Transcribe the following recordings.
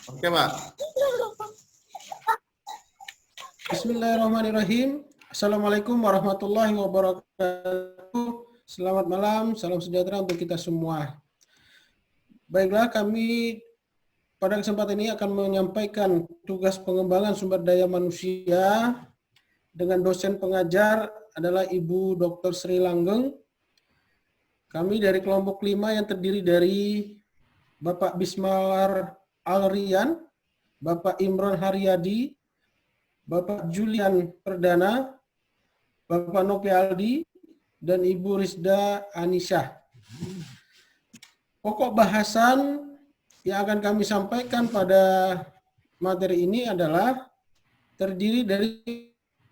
Oke, Pak. Bismillahirrahmanirrahim. Assalamualaikum warahmatullahi wabarakatuh. Selamat malam, salam sejahtera untuk kita semua. Baiklah, kami pada kesempatan ini akan menyampaikan tugas pengembangan sumber daya manusia dengan dosen pengajar adalah Ibu Dr. Sri Langgeng. Kami dari kelompok 5 yang terdiri dari Bapak Bismar Alrian, Bapak Imron Haryadi, Bapak Julian Perdana, Bapak Nopi Aldi, dan Ibu Rizda Anisyah. Pokok bahasan yang akan kami sampaikan pada materi ini adalah terdiri dari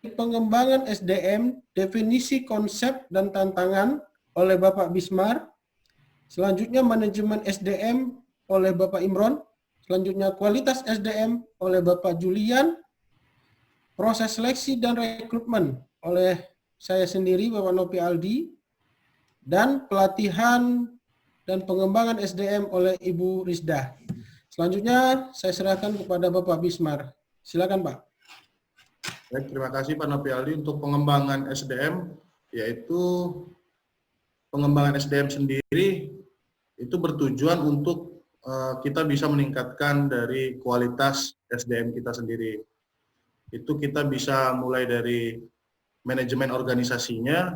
pengembangan SDM, definisi konsep dan tantangan oleh Bapak Bismar, selanjutnya manajemen SDM oleh Bapak Imron, selanjutnya kualitas SDM oleh Bapak Julian, proses seleksi dan rekrutmen oleh saya sendiri, Bapak Nopi Aldi, dan pelatihan dan pengembangan SDM oleh Ibu Rizda. Selanjutnya saya serahkan kepada Bapak Bismar. Silakan, Pak. Baik, terima kasih Pak Nopi Aldi untuk pengembangan SDM, yaitu pengembangan SDM sendiri itu bertujuan untuk kita bisa meningkatkan dari kualitas SDM kita sendiri. Itu kita bisa mulai dari manajemen organisasinya,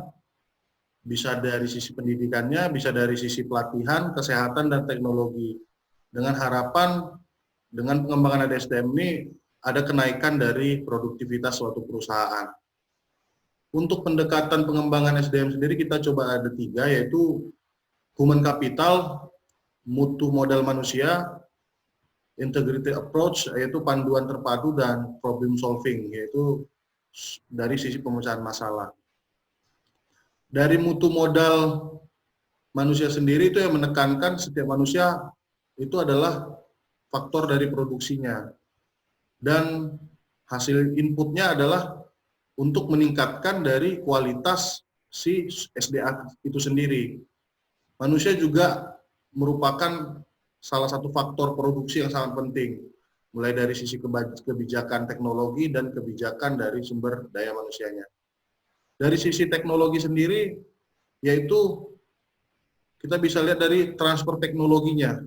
bisa dari sisi pendidikannya, bisa dari sisi pelatihan, kesehatan, dan teknologi. Dengan harapan, dengan pengembangan SDM ini, ada kenaikan dari produktivitas suatu perusahaan. Untuk pendekatan pengembangan SDM sendiri, kita coba ada 3, yaitu human capital, mutu modal manusia, integrated approach, yaitu panduan terpadu, dan problem solving, yaitu dari sisi pemecahan masalah. Dari mutu modal manusia sendiri itu yang menekankan setiap manusia itu adalah faktor dari produksinya. Dan hasil inputnya adalah untuk meningkatkan dari kualitas si SDA itu sendiri. Manusia juga merupakan salah satu faktor produksi yang sangat penting, mulai dari sisi kebijakan teknologi dan kebijakan dari sumber daya manusianya. Dari sisi teknologi sendiri, yaitu kita bisa lihat dari transfer teknologinya,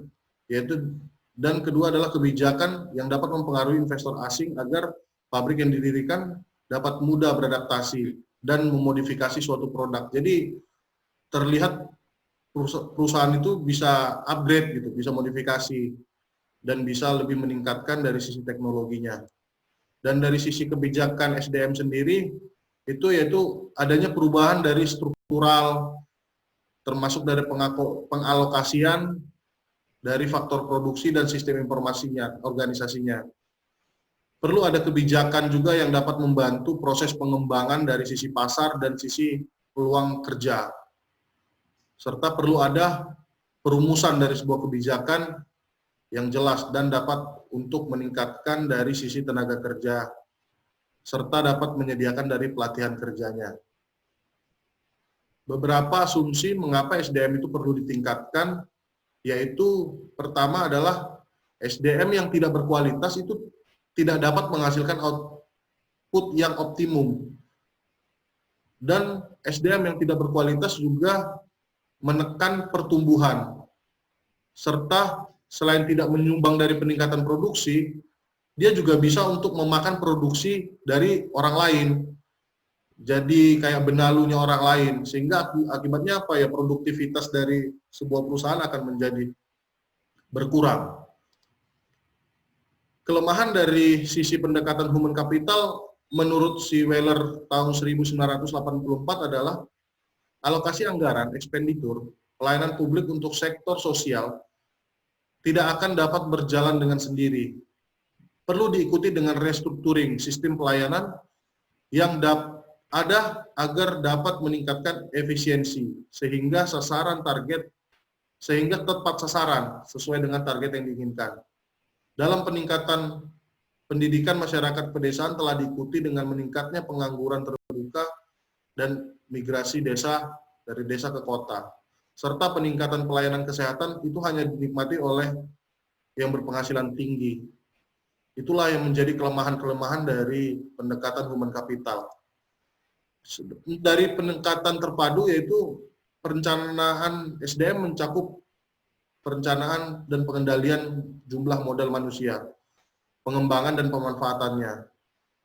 yaitu dan kedua adalah kebijakan yang dapat mempengaruhi investor asing agar pabrik yang didirikan dapat mudah beradaptasi dan memodifikasi suatu produk. Jadi terlihat perusahaan itu bisa upgrade gitu, bisa modifikasi dan bisa lebih meningkatkan dari sisi teknologinya. Dan dari sisi kebijakan SDM sendiri itu yaitu adanya perubahan dari struktural, termasuk dari pengalokasian dari faktor produksi dan sistem informasinya, organisasinya. Perlu ada kebijakan juga yang dapat membantu proses pengembangan dari sisi pasar dan sisi peluang kerja. Serta perlu ada perumusan dari sebuah kebijakan yang jelas dan dapat untuk meningkatkan dari sisi tenaga kerja, serta dapat menyediakan dari pelatihan kerjanya. Beberapa asumsi mengapa SDM itu perlu ditingkatkan, yaitu pertama adalah SDM yang tidak berkualitas itu tidak dapat menghasilkan output yang optimum. Dan SDM yang tidak berkualitas juga menekan pertumbuhan, serta selain tidak menyumbang dari peningkatan produksi, dia juga bisa untuk memakan produksi dari orang lain. Jadi kayak benalunya orang lain, sehingga akibatnya apa ya, produktivitas dari sebuah perusahaan akan menjadi berkurang. Kelemahan dari sisi pendekatan human capital menurut si Weller tahun 1984 adalah alokasi anggaran ekspenditur pelayanan publik untuk sektor sosial tidak akan dapat berjalan dengan sendiri. Perlu diikuti dengan restructuring sistem pelayanan yang ada agar dapat meningkatkan efisiensi sehingga tepat sasaran sesuai dengan target yang diinginkan. Dalam peningkatan pendidikan masyarakat pedesaan telah diikuti dengan meningkatnya pengangguran terbuka dan migrasi desa dari desa ke kota, serta peningkatan pelayanan kesehatan itu hanya dinikmati oleh yang berpenghasilan tinggi. Itulah yang menjadi kelemahan-kelemahan dari pendekatan human capital. Dari pendekatan terpadu yaitu perencanaan SDM mencakup perencanaan dan pengendalian jumlah modal manusia, pengembangan dan pemanfaatannya.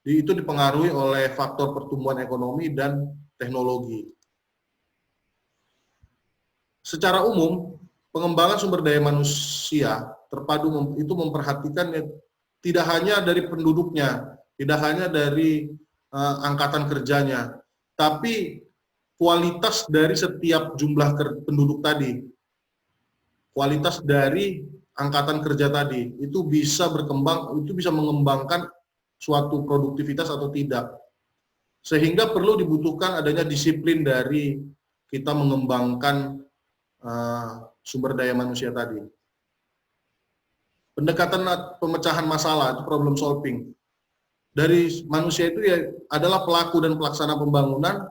Itu dipengaruhi oleh faktor pertumbuhan ekonomi dan teknologi. Secara umum, pengembangan sumber daya manusia terpadu itu memperhatikan tidak hanya dari penduduknya, tidak hanya dari angkatan kerjanya, tapi kualitas dari setiap jumlah penduduk tadi, kualitas dari angkatan kerja tadi, itu bisa berkembang, itu bisa mengembangkan suatu produktivitas atau tidak. Sehingga perlu dibutuhkan adanya disiplin dari kita mengembangkan sumber daya manusia tadi. Pendekatan pemecahan masalah, itu problem solving. Dari manusia itu ya adalah pelaku dan pelaksana pembangunan,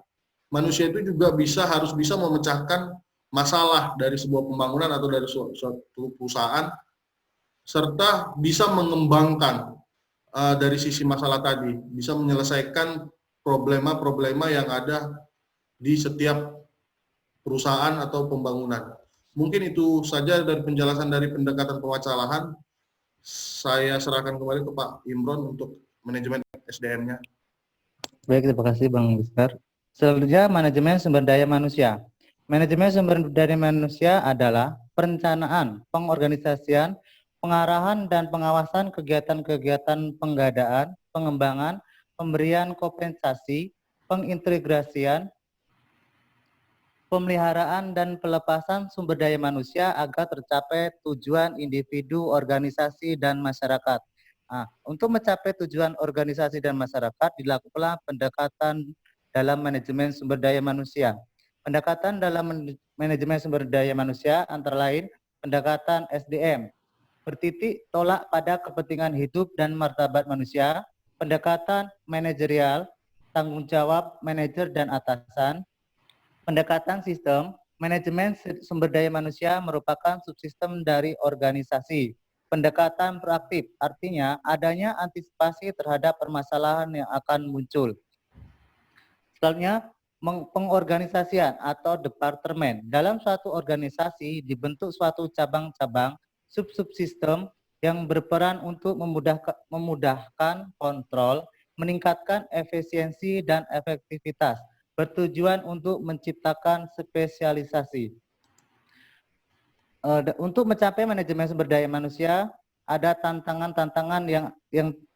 manusia itu juga harus bisa memecahkan masalah dari sebuah pembangunan atau dari suatu perusahaan, serta bisa mengembangkan dari sisi masalah tadi, bisa menyelesaikan problema-problema yang ada di setiap perusahaan atau pembangunan. Mungkin itu saja dari penjelasan dari pendekatan pewacalahan. Saya serahkan kembali ke Pak Imron untuk manajemen SDM-nya. Baik, terima kasih Bang Bismar. Selanjutnya, manajemen sumber daya manusia. Manajemen sumber daya manusia adalah perencanaan, pengorganisasian, pengarahan dan pengawasan kegiatan-kegiatan pengadaan, pengembangan, pemberian kompensasi, pengintegrasian, pemeliharaan dan pelepasan sumber daya manusia agar tercapai tujuan individu, organisasi, dan masyarakat. Nah, untuk mencapai tujuan organisasi dan masyarakat, dilakukanlah pendekatan dalam manajemen sumber daya manusia. Pendekatan dalam manajemen sumber daya manusia antara lain pendekatan SDM, bertitik tolak pada kepentingan hidup dan martabat manusia, pendekatan manajerial, tanggung jawab manajer dan atasan, pendekatan sistem, manajemen sumber daya manusia merupakan subsistem dari organisasi. Pendekatan proaktif, artinya adanya antisipasi terhadap permasalahan yang akan muncul. Selanjutnya, pengorganisasian atau departemen. Dalam suatu organisasi dibentuk suatu cabang-cabang, sub-subsistem yang berperan untuk memudahkan kontrol, meningkatkan efisiensi dan efektivitas, bertujuan untuk menciptakan spesialisasi. Untuk mencapai manajemen sumber daya manusia, ada tantangan-tantangan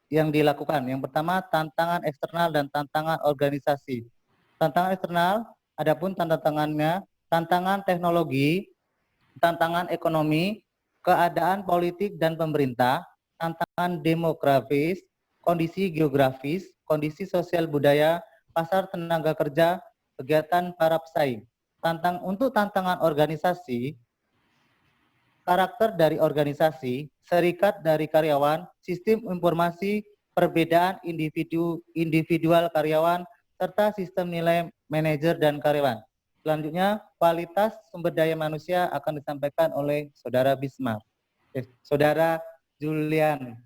yang dilakukan. Yang pertama, tantangan eksternal dan tantangan organisasi. Tantangan eksternal, adapun tantangannya, tantangan teknologi, tantangan ekonomi, keadaan politik dan pemerintah, tantangan demografis, kondisi geografis, kondisi sosial budaya, pasar tenaga kerja, kegiatan para pesaing. Untuk tantangan organisasi, karakter dari organisasi, serikat dari karyawan, sistem informasi, perbedaan individual karyawan, serta sistem nilai manajer dan karyawan. Selanjutnya, kualitas sumber daya manusia akan disampaikan oleh Saudara Bismar. Saudara Julian.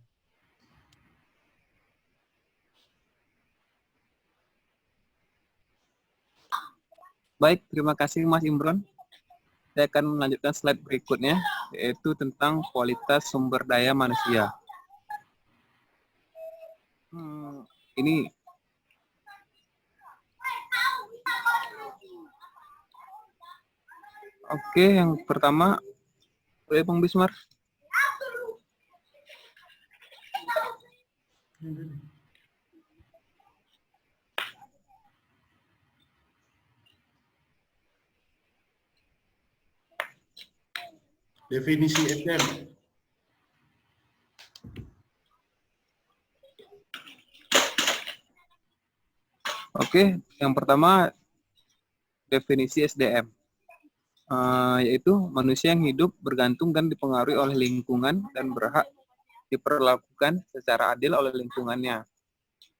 Baik, terima kasih Mas Imron. Saya akan melanjutkan slide berikutnya, yaitu tentang kualitas sumber daya manusia. Ini oke, yang pertama, boleh Bang Bismar? Definisi SDM. Oke, yang pertama definisi SDM, yaitu manusia yang hidup bergantung dan dipengaruhi oleh lingkungan dan berhak diperlakukan secara adil oleh lingkungannya.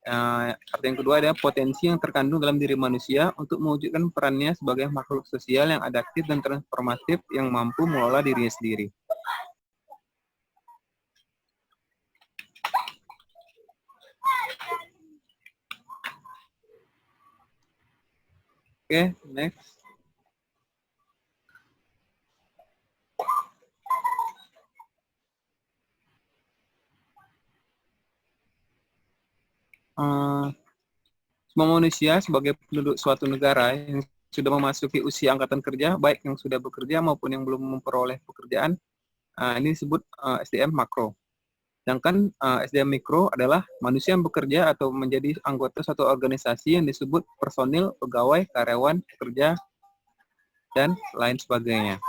Arti yang kedua adalah potensi yang terkandung dalam diri manusia untuk mewujudkan perannya sebagai makhluk sosial yang adaptif dan transformatif yang mampu mengelola dirinya sendiri. Oke, next. Semua manusia sebagai penduduk suatu negara yang sudah memasuki usia angkatan kerja, baik yang sudah bekerja maupun yang belum memperoleh pekerjaan, ini disebut SDM makro. Sedangkan SDM mikro adalah manusia yang bekerja atau menjadi anggota suatu organisasi yang disebut personil, pegawai, karyawan, pekerja, dan lain sebagainya.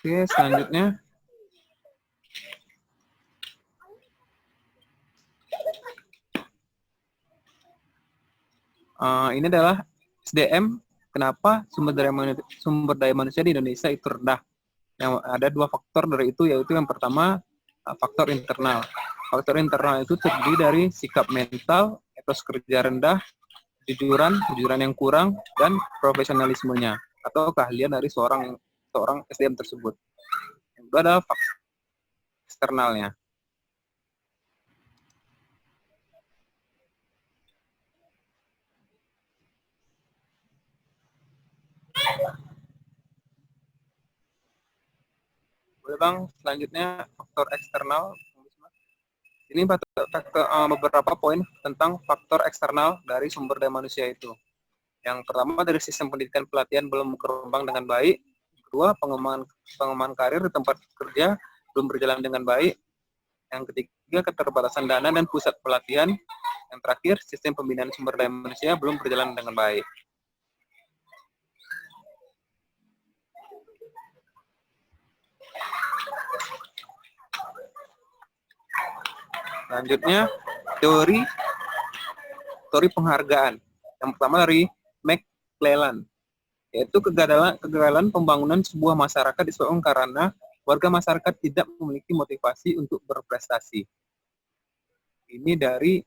Oke, selanjutnya. Ini adalah SDM. Kenapa sumber daya manusia di Indonesia itu rendah? Yang ada dua faktor dari itu, yaitu yang pertama faktor internal. Faktor internal itu terdiri dari sikap mental, etos kerja rendah, kejujuran yang kurang, dan profesionalismenya atau keahlian dari seorang SDM tersebut. Yang kedua adalah faktor eksternalnya. Boleh Bang, selanjutnya faktor eksternal. Ini beberapa poin tentang faktor eksternal dari sumber daya manusia itu. Yang pertama, dari sistem pendidikan pelatihan belum berkembang dengan baik. Kedua, pengembangan karir di tempat kerja belum berjalan dengan baik. Yang ketiga, keterbatasan dana dan pusat pelatihan. Yang terakhir, sistem pembinaan sumber daya manusia belum berjalan dengan baik. Selanjutnya, teori penghargaan. Yang pertama dari McClellan, yaitu kegagalan pembangunan sebuah masyarakat disebabkan karena warga masyarakat tidak memiliki motivasi untuk berprestasi. Ini dari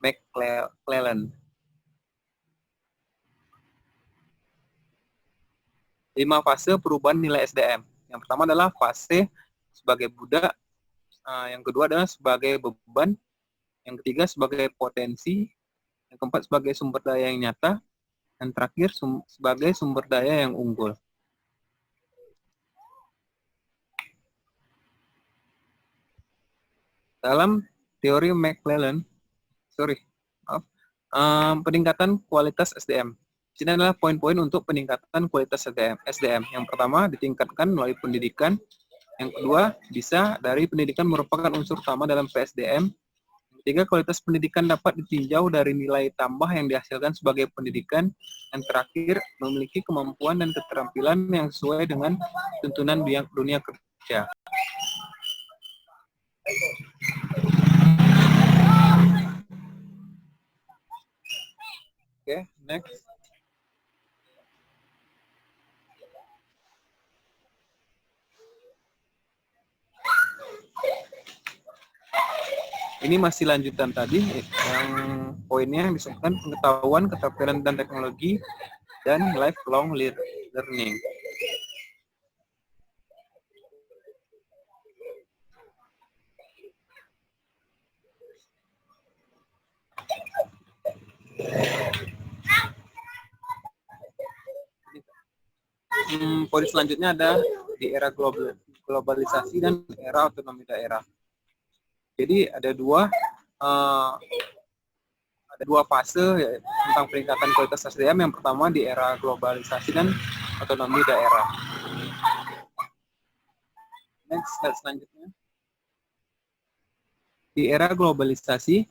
McClellan. 5 fase perubahan nilai SDM. Yang pertama adalah fase sebagai budak, yang kedua adalah sebagai beban, yang ketiga sebagai potensi, yang keempat sebagai sumber daya yang nyata, dan terakhir sebagai sumber daya yang unggul. Dalam teori McClellan, peningkatan kualitas SDM. Di sini adalah poin-poin untuk peningkatan kualitas SDM. Yang pertama, ditingkatkan melalui pendidikan. Yang kedua, bisa dari pendidikan merupakan unsur utama dalam PSDM. Yang ketiga, kualitas pendidikan dapat ditinjau dari nilai tambah yang dihasilkan sebagai pendidikan. Yang terakhir, memiliki kemampuan dan keterampilan yang sesuai dengan tuntunan dunia kerja. Oke, next. Ini masih lanjutan tadi, yang poinnya yang disebutkan pengetahuan, keterampilan, dan teknologi, dan lifelong learning. Poin selanjutnya ada di era globalisasi dan era otonomi daerah. Jadi ada dua fase tentang peningkatan kualitas SDM. Yang pertama di era globalisasi dan otonomi daerah. Next, slide selanjutnya. Di era globalisasi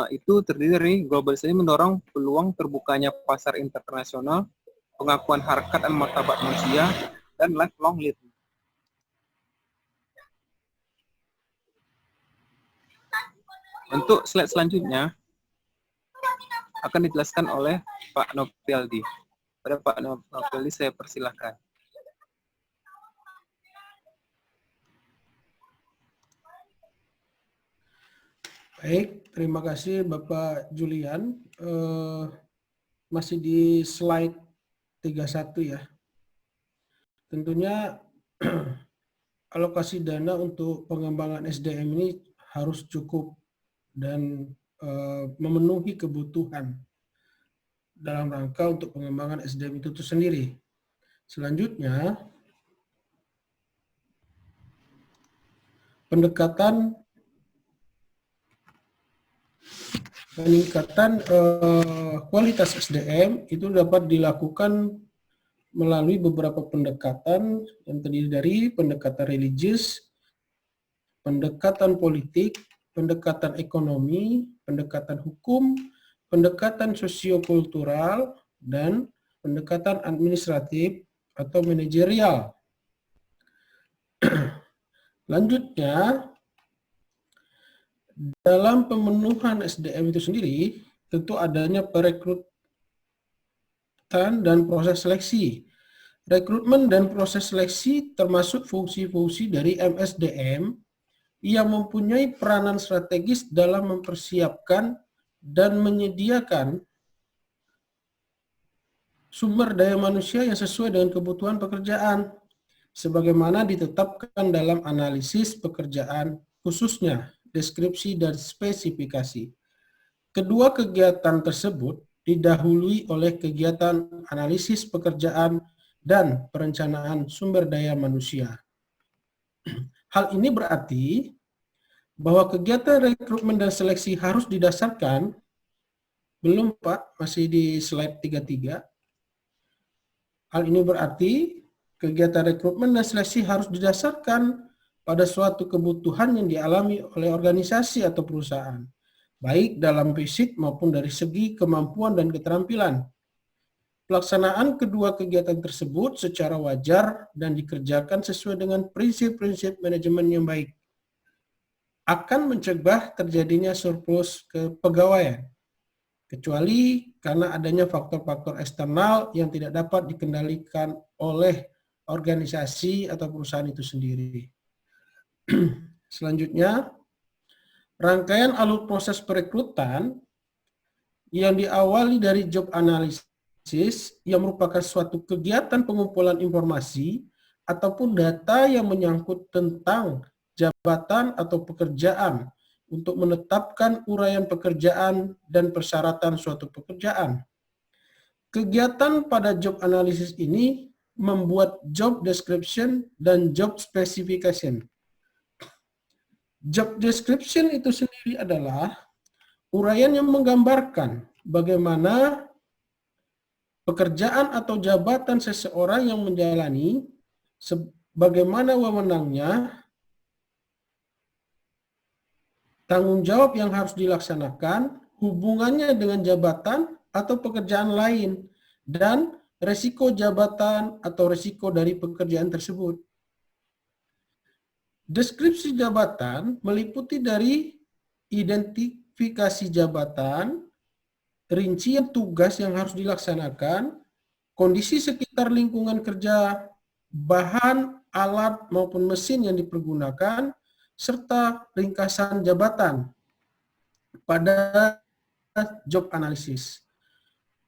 itu terdiri dari globalisasi mendorong peluang terbukanya pasar internasional, pengakuan harkat dan martabat manusia, dan lifelong learning. Untuk slide selanjutnya akan dijelaskan oleh Pak Nopialdi. Pada Pak Nopialdi saya persilahkan. Baik, terima kasih Bapak Julian. Masih di slide 31 ya. Tentunya alokasi dana untuk pengembangan SDM ini harus cukup dan memenuhi kebutuhan dalam rangka untuk pengembangan SDM itu sendiri. Selanjutnya, peningkatan kualitas SDM itu dapat dilakukan melalui beberapa pendekatan yang terdiri dari pendekatan religius, pendekatan politik, pendekatan ekonomi, pendekatan hukum, pendekatan sosiokultural, dan pendekatan administratif atau manajerial. Lanjutnya, dalam pemenuhan SDM itu sendiri, tentu adanya perekrutan dan proses seleksi. Rekrutmen dan proses seleksi termasuk fungsi-fungsi dari MSDM yang mempunyai peranan strategis dalam mempersiapkan dan menyediakan sumber daya manusia yang sesuai dengan kebutuhan pekerjaan, sebagaimana ditetapkan dalam analisis pekerjaan khususnya, deskripsi dan spesifikasi. Kedua kegiatan tersebut didahului oleh kegiatan analisis pekerjaan dan perencanaan sumber daya manusia. Hal ini berarti bahwa kegiatan rekrutmen dan seleksi harus didasarkan, belum Pak, masih di slide 33. Hal ini berarti kegiatan rekrutmen dan seleksi harus didasarkan pada suatu kebutuhan yang dialami oleh organisasi atau perusahaan, baik dalam fisik maupun dari segi kemampuan dan keterampilan. Pelaksanaan kedua kegiatan tersebut secara wajar dan dikerjakan sesuai dengan prinsip-prinsip manajemen yang baik akan mencegah terjadinya surplus kepegawaian, kecuali karena adanya faktor-faktor eksternal yang tidak dapat dikendalikan oleh organisasi atau perusahaan itu sendiri. Selanjutnya, rangkaian alur proses perekrutan yang diawali dari job analysis yang merupakan suatu kegiatan pengumpulan informasi ataupun data yang menyangkut tentang jabatan atau pekerjaan untuk menetapkan uraian pekerjaan dan persyaratan suatu pekerjaan. Kegiatan pada job analysis ini membuat job description dan job specification. Job description itu sendiri adalah uraian yang menggambarkan bagaimana pekerjaan atau jabatan seseorang yang menjalani, bagaimana wewenangnya, tanggung jawab yang harus dilaksanakan, hubungannya dengan jabatan atau pekerjaan lain, dan resiko jabatan atau resiko dari pekerjaan tersebut. Deskripsi jabatan meliputi dari identifikasi jabatan, rincian tugas yang harus dilaksanakan, kondisi sekitar lingkungan kerja, bahan, alat maupun mesin yang dipergunakan, serta ringkasan jabatan pada job analysis.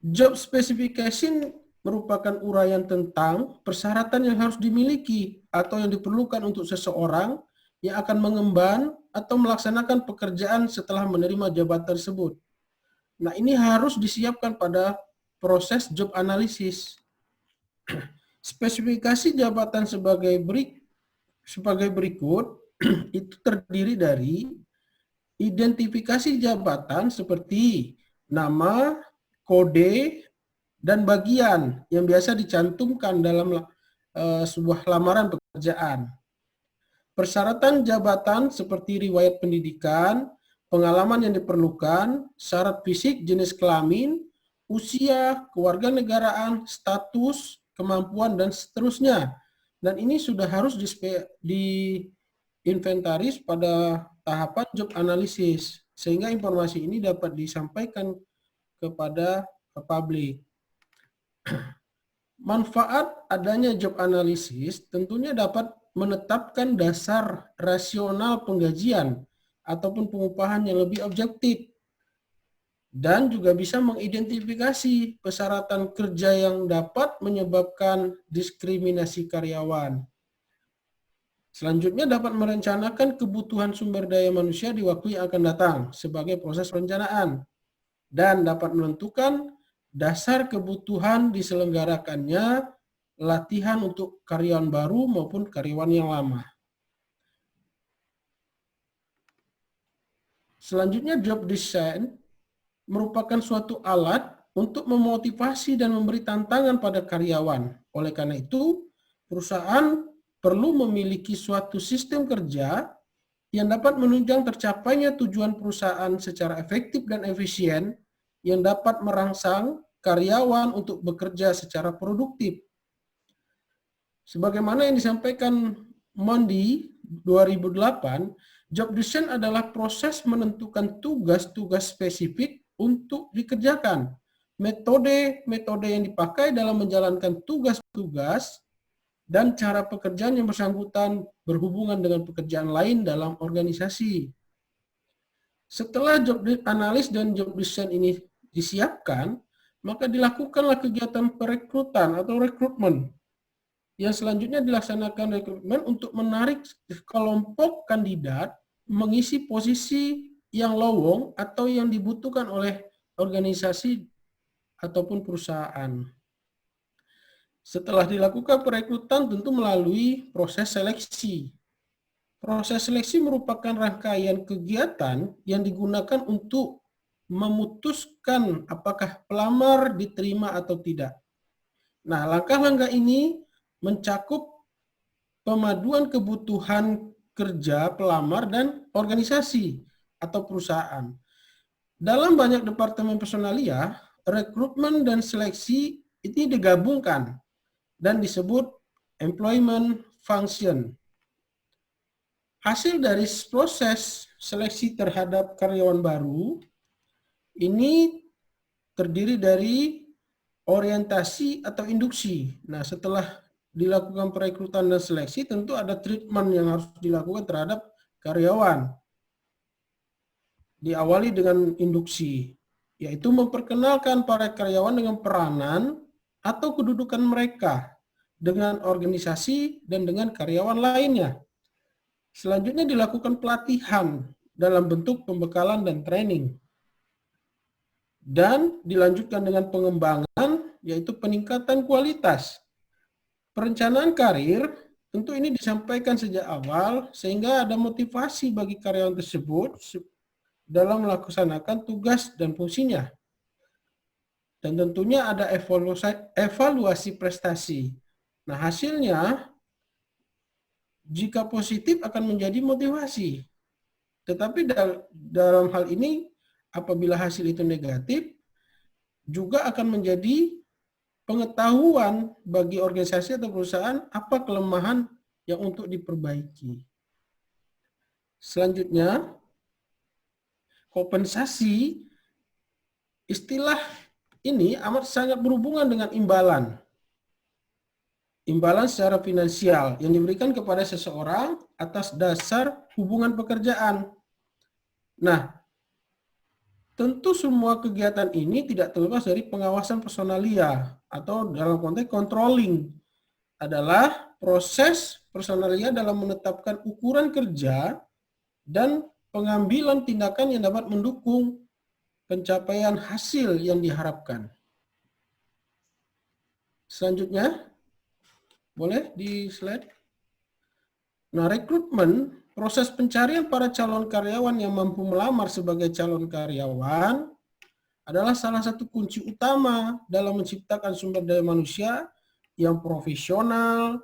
Job specification merupakan uraian tentang persyaratan yang harus dimiliki atau yang diperlukan untuk seseorang yang akan mengemban atau melaksanakan pekerjaan setelah menerima jabatan tersebut. Nah, ini harus disiapkan pada proses job analysis. Spesifikasi jabatan sebagai berikut itu terdiri dari identifikasi jabatan seperti nama, kode, dan bagian yang biasa dicantumkan dalam sebuah lamaran pekerjaan. Persyaratan jabatan seperti riwayat pendidikan, pengalaman yang diperlukan, syarat fisik, jenis kelamin, usia, kewarganegaraan, status, kemampuan, dan seterusnya. Dan ini sudah harus diinventaris pada tahapan job analysis, sehingga informasi ini dapat disampaikan kepada publik. Manfaat adanya job analysis tentunya dapat menetapkan dasar rasional penggajian ataupun pengupahan yang lebih objektif, dan juga bisa mengidentifikasi persyaratan kerja yang dapat menyebabkan diskriminasi karyawan. Selanjutnya dapat merencanakan kebutuhan sumber daya manusia di waktu yang akan datang sebagai proses perencanaan dan dapat menentukan dasar kebutuhan diselenggarakannya latihan untuk karyawan baru maupun karyawan yang lama. Selanjutnya, job design merupakan suatu alat untuk memotivasi dan memberi tantangan pada karyawan. Oleh karena itu, perusahaan perlu memiliki suatu sistem kerja yang dapat menunjang tercapainya tujuan perusahaan secara efektif dan efisien yang dapat merangsang karyawan untuk bekerja secara produktif. Sebagaimana yang disampaikan Mondi 2008, job design adalah proses menentukan tugas-tugas spesifik untuk dikerjakan. Metode-metode yang dipakai dalam menjalankan tugas-tugas dan cara pekerjaan yang bersangkutan berhubungan dengan pekerjaan lain dalam organisasi. Setelah job analis dan job design ini disiapkan, maka dilakukanlah kegiatan perekrutan atau rekrutmen. Yang selanjutnya dilaksanakan rekrutmen untuk menarik kelompok kandidat mengisi posisi yang lowong atau yang dibutuhkan oleh organisasi ataupun perusahaan. Setelah dilakukan perekrutan tentu melalui proses seleksi. Proses seleksi merupakan rangkaian kegiatan yang digunakan untuk memutuskan apakah pelamar diterima atau tidak. Nah, langkah-langkah ini mencakup pemaduan kebutuhan kerja pelamar dan organisasi atau perusahaan. Dalam banyak departemen personalia, rekrutmen dan seleksi ini digabungkan dan disebut employment function. Hasil dari proses seleksi terhadap karyawan baru ini terdiri dari orientasi atau induksi. Nah, setelah dilakukan perekrutan dan seleksi, tentu ada treatment yang harus dilakukan terhadap karyawan. Diawali dengan induksi, yaitu memperkenalkan para karyawan dengan peranan atau kedudukan mereka dengan organisasi dan dengan karyawan lainnya. Selanjutnya dilakukan pelatihan dalam bentuk pembekalan dan training. Dan dilanjutkan dengan pengembangan, yaitu peningkatan kualitas. Perencanaan karir, tentu ini disampaikan sejak awal, sehingga ada motivasi bagi karyawan tersebut dalam melaksanakan tugas dan fungsinya. Dan tentunya ada evaluasi prestasi. Nah, hasilnya, jika positif akan menjadi motivasi. Tetapi dalam hal ini, apabila hasil itu negatif, juga akan menjadi pengetahuan bagi organisasi atau perusahaan apa kelemahan yang untuk diperbaiki. Selanjutnya, kompensasi, istilah ini amat sangat berhubungan dengan imbalan. Imbalan secara finansial yang diberikan kepada seseorang atas dasar hubungan pekerjaan. Nah, tentu semua kegiatan ini tidak terlepas dari pengawasan personalia atau dalam konteks controlling adalah proses personalia dalam menetapkan ukuran kerja dan pengambilan tindakan yang dapat mendukung pencapaian hasil yang diharapkan. Selanjutnya, boleh di slide. Nah, rekrutmen, proses pencarian para calon karyawan yang mampu melamar sebagai calon karyawan adalah salah satu kunci utama dalam menciptakan sumber daya manusia yang profesional,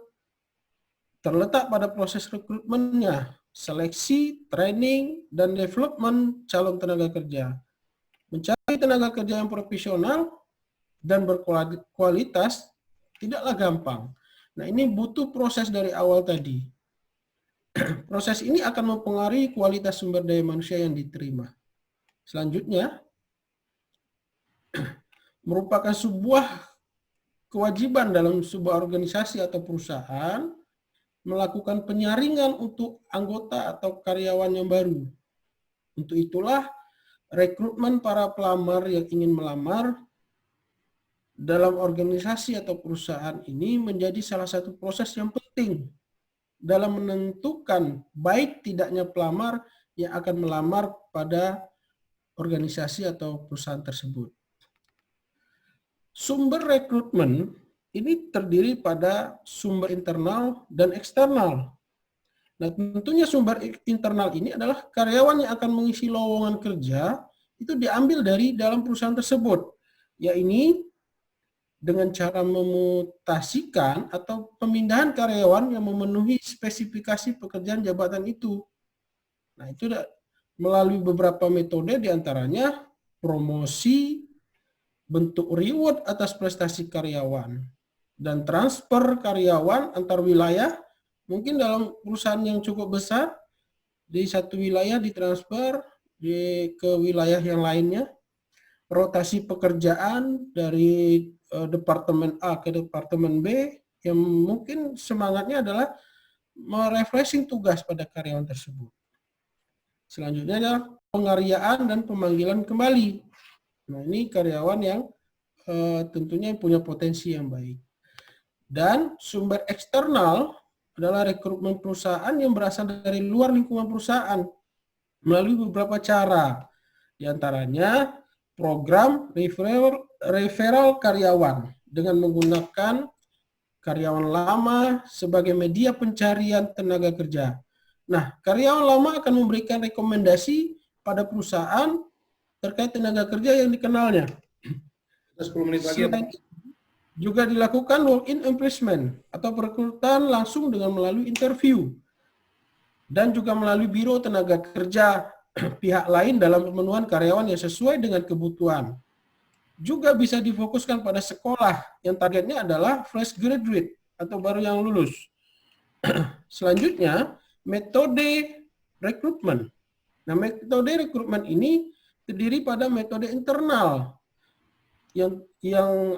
terletak pada proses rekrutmennya, seleksi, training, dan development calon tenaga kerja. Mencari tenaga kerja yang profesional dan berkualitas tidaklah gampang. Nah, ini butuh proses dari awal tadi. Proses ini akan mempengaruhi kualitas sumber daya manusia yang diterima. Selanjutnya, merupakan sebuah kewajiban dalam sebuah organisasi atau perusahaan melakukan penyaringan untuk anggota atau karyawan yang baru. Untuk itulah, rekrutmen para pelamar yang ingin melamar dalam organisasi atau perusahaan ini menjadi salah satu proses yang penting dalam menentukan baik tidaknya pelamar yang akan melamar pada organisasi atau perusahaan tersebut. Sumber rekrutmen ini terdiri pada sumber internal dan eksternal. Nah, tentunya sumber internal ini adalah karyawan yang akan mengisi lowongan kerja itu diambil dari dalam perusahaan tersebut, yaitu dengan cara memutasikan atau pemindahan karyawan yang memenuhi spesifikasi pekerjaan jabatan itu. Nah, itu melalui beberapa metode, diantaranya promosi, bentuk reward atas prestasi karyawan, dan transfer karyawan antar wilayah. Mungkin dalam perusahaan yang cukup besar, di satu wilayah ditransfer ke wilayah yang lainnya. Rotasi pekerjaan dari departemen A ke departemen B, yang mungkin semangatnya adalah merefreshing tugas pada karyawan tersebut. Selanjutnya adalah penghargaan dan pemanggilan kembali. Nah, ini karyawan yang tentunya punya potensi yang baik. Dan sumber eksternal adalah rekrutmen perusahaan yang berasal dari luar lingkungan perusahaan melalui beberapa cara. Di antaranya program referral karyawan dengan menggunakan karyawan lama sebagai media pencarian tenaga kerja. Nah, karyawan lama akan memberikan rekomendasi pada perusahaan terkait tenaga kerja yang dikenalnya. 10 menit lagi. Juga dilakukan walk-in employment atau perekrutan langsung dengan melalui interview. Dan juga melalui biro tenaga kerja pihak lain dalam pemenuhan karyawan yang sesuai dengan kebutuhan. Juga bisa difokuskan pada sekolah yang targetnya adalah fresh graduate atau baru yang lulus. Selanjutnya, metode rekrutmen. Nah, metode rekrutmen ini terdiri pada metode internal yang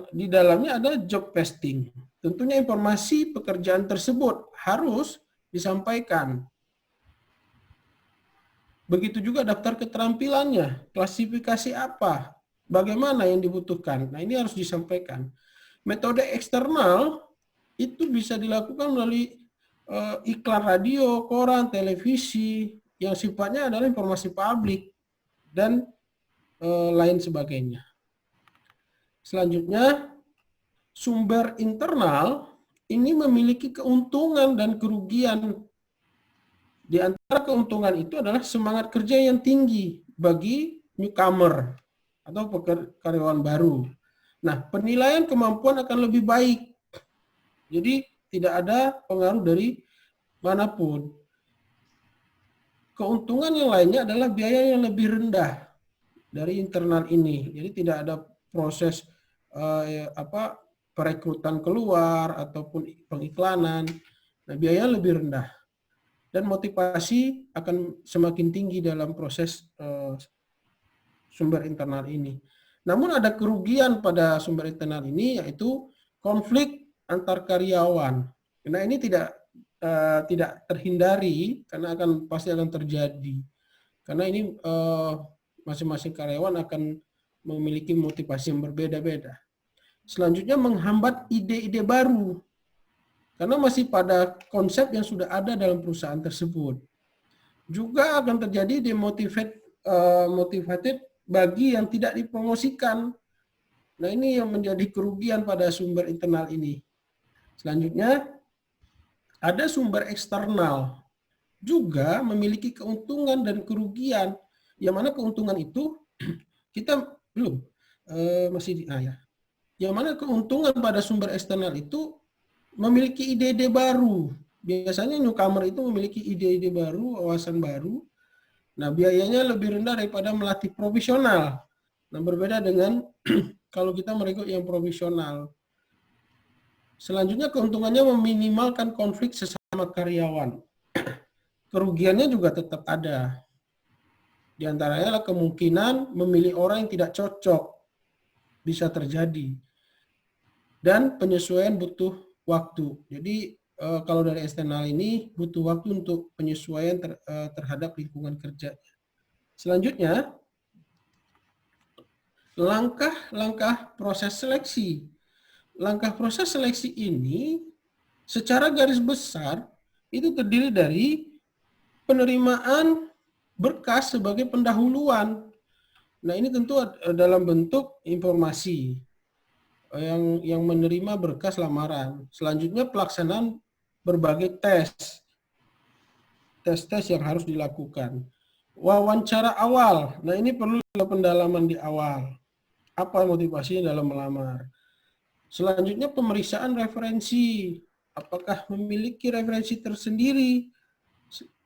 di dalamnya ada job posting. Tentunya informasi pekerjaan tersebut harus disampaikan. Begitu juga daftar keterampilannya, klasifikasi apa, bagaimana yang dibutuhkan. Nah, ini harus disampaikan. Metode eksternal itu bisa dilakukan melalui iklan radio, koran, televisi, yang sifatnya adalah informasi publik, dan lain sebagainya. Selanjutnya, sumber internal ini memiliki keuntungan dan kerugian. Di antara keuntungan itu adalah semangat kerja yang tinggi bagi newcomer atau karyawan baru. Nah, penilaian kemampuan akan lebih baik. Jadi, tidak ada pengaruh dari manapun. Keuntungan yang lainnya adalah biaya yang lebih rendah dari internal ini. Jadi tidak ada proses perekrutan keluar ataupun pengiklanan. Nah, biaya lebih rendah. Dan motivasi akan semakin tinggi dalam proses sumber internal ini. Namun ada kerugian pada sumber internal ini, yaitu konflik antar karyawan. Nah, ini tidak terhindari karena pasti akan terjadi. Karena ini masing-masing karyawan akan memiliki motivasi yang berbeda-beda. Selanjutnya, menghambat ide-ide baru. Karena masih pada konsep yang sudah ada dalam perusahaan tersebut. Juga akan terjadi demotivated bagi yang tidak dipromosikan. Nah, ini yang menjadi kerugian pada sumber internal ini. Selanjutnya, ada sumber eksternal. Juga memiliki keuntungan dan kerugian. Yang mana keuntungan itu kita belum Yang mana keuntungan pada sumber eksternal itu memiliki ide-ide baru. Biasanya newcomer itu memiliki ide-ide baru, wawasan baru. Nah, biayanya lebih rendah daripada melatih profesional. Nah, berbeda dengan kalau kita merekrut yang profesional. Selanjutnya, keuntungannya meminimalkan konflik sesama karyawan. Kerugiannya juga tetap ada. Di antaranya adalah kemungkinan memilih orang yang tidak cocok. Bisa terjadi. Dan penyesuaian butuh waktu. Jadi, kalau dari eksternal ini butuh waktu untuk penyesuaian terhadap lingkungan kerja. Selanjutnya, langkah-langkah proses seleksi. Langkah proses seleksi ini secara garis besar itu terdiri dari penerimaan berkas sebagai pendahuluan. Nah, ini tentu dalam bentuk informasi yang menerima berkas lamaran. Selanjutnya pelaksanaan berbagai tes yang harus dilakukan. Wawancara awal. Nah, ini perlu pendalaman di awal. Apa motivasinya dalam melamar? Selanjutnya pemeriksaan referensi. Apakah memiliki referensi tersendiri?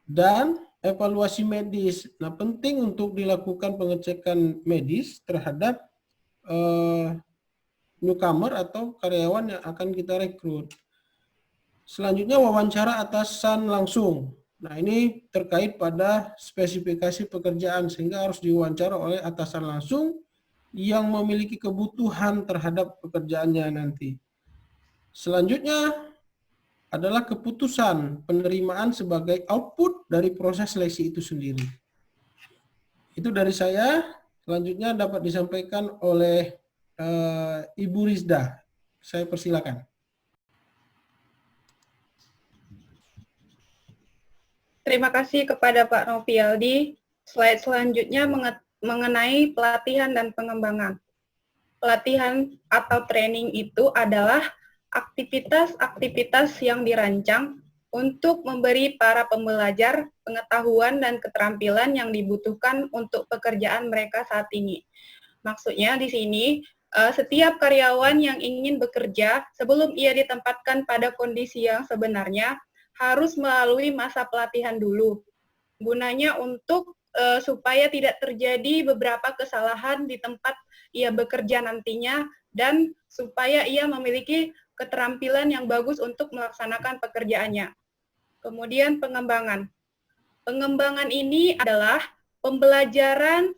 Dan evaluasi medis. Nah, penting untuk dilakukan pengecekan medis terhadap newcomer atau karyawan yang akan kita rekrut. Selanjutnya wawancara atasan langsung. Nah, ini terkait pada spesifikasi pekerjaan sehingga harus diwawancara oleh atasan langsung yang memiliki kebutuhan terhadap pekerjaannya nanti. Selanjutnya adalah keputusan penerimaan sebagai output dari proses seleksi itu sendiri. Itu dari saya. Selanjutnya dapat disampaikan oleh Ibu Rizda. Saya persilakan. Terima kasih kepada Pak Novialdi. Slide selanjutnya mengenai pelatihan dan pengembangan. Pelatihan atau training itu adalah aktivitas-aktivitas yang dirancang untuk memberi para pembelajar pengetahuan dan keterampilan yang dibutuhkan untuk pekerjaan mereka saat ini. Maksudnya di sini, setiap karyawan yang ingin bekerja sebelum ia ditempatkan pada kondisi yang sebenarnya harus melalui masa pelatihan dulu. Gunanya untuk supaya tidak terjadi beberapa kesalahan di tempat ia bekerja nantinya dan supaya ia memiliki keterampilan yang bagus untuk melaksanakan pekerjaannya. Kemudian pengembangan. Pengembangan ini adalah pembelajaran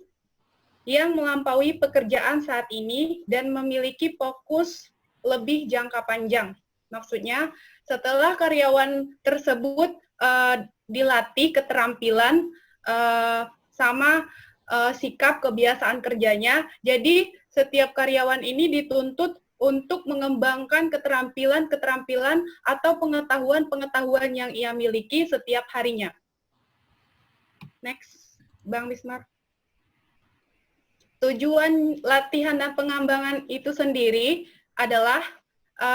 yang melampaui pekerjaan saat ini dan memiliki fokus lebih jangka panjang. Maksudnya, setelah karyawan tersebut dilatih keterampilan sama sikap kebiasaan kerjanya, jadi setiap karyawan ini dituntut untuk mengembangkan keterampilan-keterampilan atau pengetahuan-pengetahuan yang ia miliki setiap harinya. Next, Bang Bismar. Tujuan latihan dan pengembangan itu sendiri adalah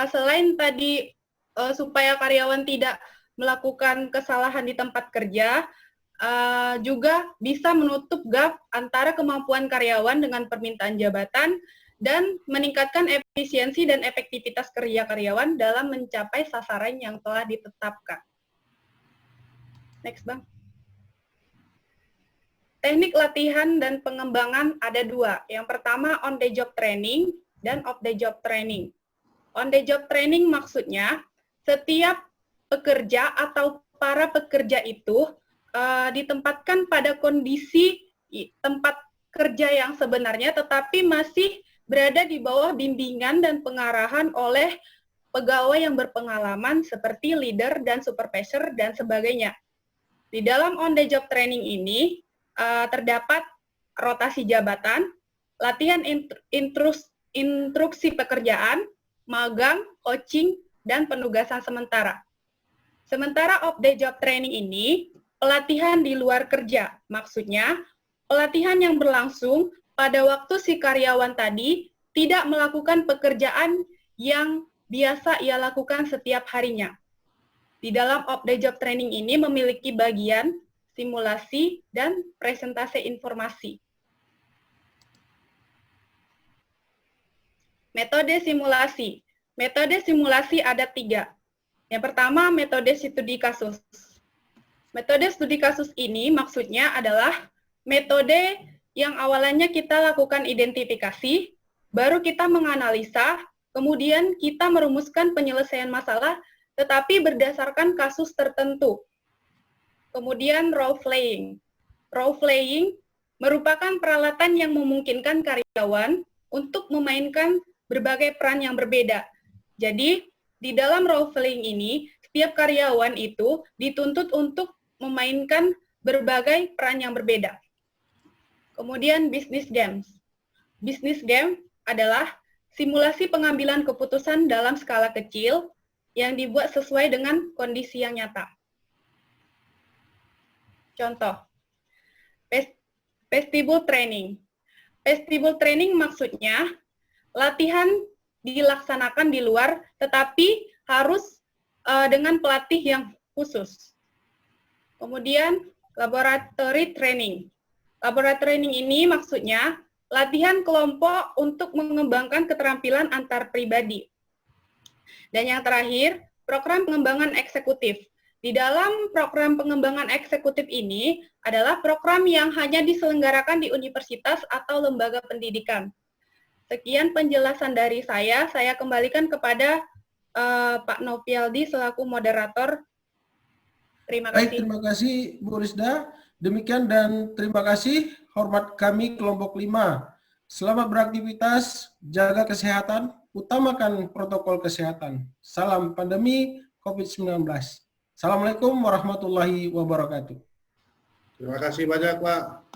selain tadi supaya karyawan tidak melakukan kesalahan di tempat kerja, juga bisa menutup gap antara kemampuan karyawan dengan permintaan jabatan dan meningkatkan efisiensi dan efektivitas kerja karyawan dalam mencapai sasaran yang telah ditetapkan. Next, Bang. Teknik latihan dan pengembangan ada dua. Yang pertama on the job training dan off the job training. On the job training maksudnya setiap pekerja atau para pekerja itu ditempatkan pada kondisi tempat kerja yang sebenarnya tetapi masih berada di bawah bimbingan dan pengarahan oleh pegawai yang berpengalaman seperti leader dan supervisor dan sebagainya. Di dalam on the job training ini terdapat rotasi jabatan, latihan instruksi pekerjaan, magang, coaching, dan penugasan sementara. Sementara off the job training ini, pelatihan di luar kerja. Maksudnya, pelatihan yang berlangsung pada waktu si karyawan tadi tidak melakukan pekerjaan yang biasa ia lakukan setiap harinya. Di dalam off the job training ini memiliki bagian simulasi dan presentasi informasi. Metode simulasi. Metode simulasi ada 3. Yang pertama, metode studi kasus. Metode studi kasus ini maksudnya adalah metode yang awalnya kita lakukan identifikasi, baru kita menganalisa, kemudian kita merumuskan penyelesaian masalah, tetapi berdasarkan kasus tertentu. Kemudian role playing. Role playing merupakan peralatan yang memungkinkan karyawan untuk memainkan berbagai peran yang berbeda. Jadi, di dalam role playing ini, setiap karyawan itu dituntut untuk memainkan berbagai peran yang berbeda. Kemudian business games. Business game adalah simulasi pengambilan keputusan dalam skala kecil yang dibuat sesuai dengan kondisi yang nyata. Contoh, vestibular training. Vestibular training maksudnya latihan dilaksanakan di luar, tetapi harus dengan pelatih yang khusus. Kemudian, laboratory training. Laboratory training ini maksudnya latihan kelompok untuk mengembangkan keterampilan antar pribadi. Dan yang terakhir, program pengembangan eksekutif. Di dalam program pengembangan eksekutif ini adalah program yang hanya diselenggarakan di universitas atau lembaga pendidikan. Sekian penjelasan dari saya kembalikan kepada Pak Nopialdi selaku moderator. Terima kasih. Baik, terima kasih Bu Risda. Demikian dan terima kasih hormat kami kelompok 5. Selamat beraktivitas, jaga kesehatan, utamakan protokol kesehatan. Salam pandemi COVID-19. Assalamualaikum warahmatullahi wabarakatuh. Terima kasih banyak, Pak.